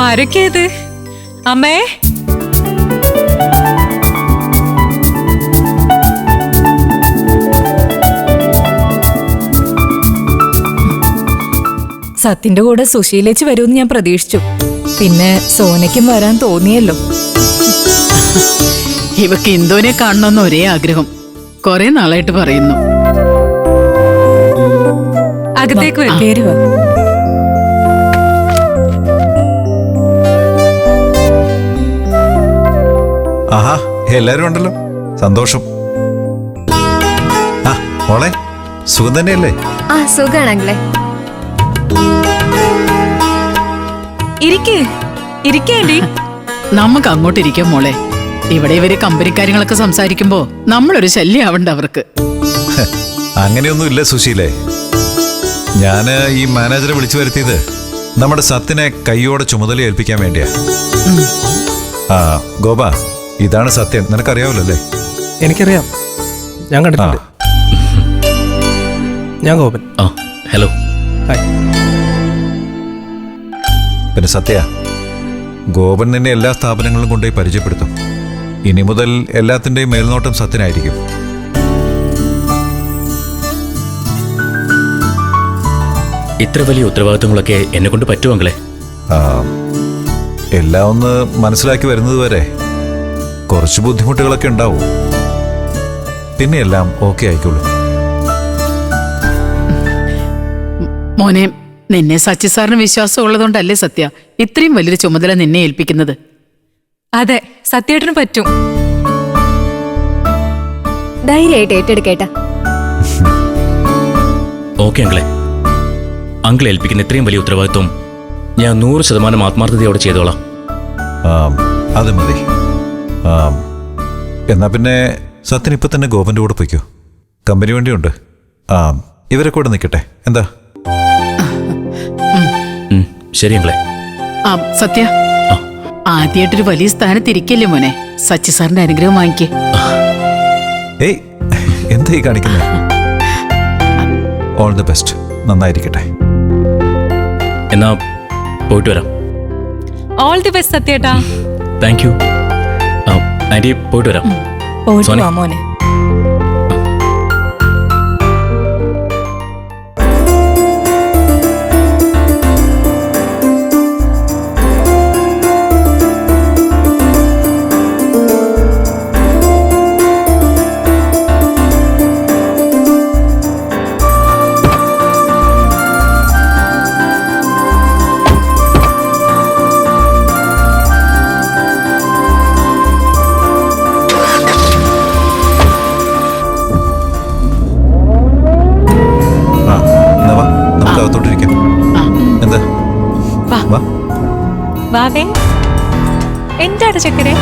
ആരൊക്കെയത്? അമ്മേ, സത്യന്റെ കൂടെ സുശീലേച്ചി വരുമെന്ന് ഞാൻ പ്രതീക്ഷിച്ചു. പിന്നെ സോനയ്ക്കും വരാൻ തോന്നിയല്ലോ. ഇവക്ക് ഇന്ദുവിനെ കാണണമെന്ന് ഒരേ ആഗ്രഹം. കുറെ നാളായിട്ട് പറയുന്നു. അകത്തേക്ക് കയറി വാ. ആഹാ, എല്ലാരും ഉണ്ടല്ലോ, സന്തോഷം. ആ മോളെ, സുഖം തന്നെയല്ലേ? ആ സുഖാണല്ലേ. ഇരിക്കേണ്ടി. നമുക്ക് അങ്ങോട്ടിരിക്കാം മോളെ. ഇവിടെ ഇവര് കമ്പനിക്കാര്യങ്ങളൊക്കെ സംസാരിക്കുമ്പോ നമ്മളൊരു ശല്യം ആവണ്ട അവർക്ക്. അങ്ങനെയൊന്നും ഇല്ല സുശീലേ. ഞാന് ഈ മാനേജറെ വിളിച്ചു വരുത്തിയത് നമ്മുടെ സത്യനെ കൈയോടെ ചുമതല ഏൽപ്പിക്കാൻ വേണ്ടിയാ. ആ ഗോപ, ഇതാണ് സത്യൻ, നിനക്കറിയാവല്ലോ അല്ലേ? എനിക്കറിയാം, ഞാൻ കണ്ടിട്ടുണ്ട്. ഞാൻ ഗോപൻ. ഹലോ. ഹായ്. പിന്നെ സത്യ, ഗോപൻ നിന്നെ എല്ലാ സ്ഥാപനങ്ങളിലും കൊണ്ടുപോയി പരിചയപ്പെടുത്തും. ഇനി മുതൽ എല്ലാത്തിൻ്റെയും മേൽനോട്ടം സത്യനായിരിക്കും. ഇത്ര വലിയ ഉത്തരവാദിത്തങ്ങളൊക്കെ എന്നെ കൊണ്ട് പറ്റുമെങ്കിലേ? എല്ലാം ഒന്ന് മനസ്സിലാക്കി വരുന്നത് വരെ കുറച്ച് ബുദ്ധിമുട്ടുകളൊക്കെ ഉണ്ടാവും. പിന്നെ എല്ലാം ഓക്കെ ആയിക്കോളൂ. മോനെ, നിന്നെ സച്ചി സാറിന് വിശ്വാസം ഉള്ളതുകൊണ്ടല്ലേ സത്യ ഇത്രയും വലിയൊരു ചുമതല നിന്നെ ഏൽപ്പിക്കുന്നത്? അതെ, സത്യേട്ടന് പറ്റും. ധൈര്യമായിട്ട് ഏറ്റെടുക്കേട്ടാ. ഓക്കെ അങ്കിളെ. അങ്കിൾ ഏൽപ്പിക്കുന്ന ഇത്രയും വലിയ ഉത്തരവാദിത്വം ഞാൻ 100% ആത്മാർത്ഥതയോടെ ചെയ്തോളാം. അത് മതി. എന്നാ പിന്നെ സത്യൻ ഇപ്പൊ തന്നെ ഗോപന്റെ കൂടെ പോയിക്കോ. കമ്പനി വണ്ടിയുണ്ട്. ഇവരെ കൂടെ നിൽക്കട്ടെ, എന്താ? ശരി അങ്കിളെ. സത്യ, ആദ്യമായിട്ടൊരു വലിയ സ്ഥാനത്തിരിക്കല്ലേ മോനെ. സച്ചി സാറിന്റെ അനുഗ്രഹം വാങ്ങിക്കേ. ഏയ്, എന്താ ഈ കാണിക്കുന്നത്? ഓൾ ദി ബെസ്റ്റ്, നന്നായിരിക്കട്ടെ. എന്നാ പോയിട്ട് വരാം. ഓൾ ദി ബെസ്റ്റ് സത്യേട്ടാ. Thank you aunty. പോയിട്ട് വരാം. മോനെ. എന്താ? വാവേ, എന്താണ് ചക്കരെ?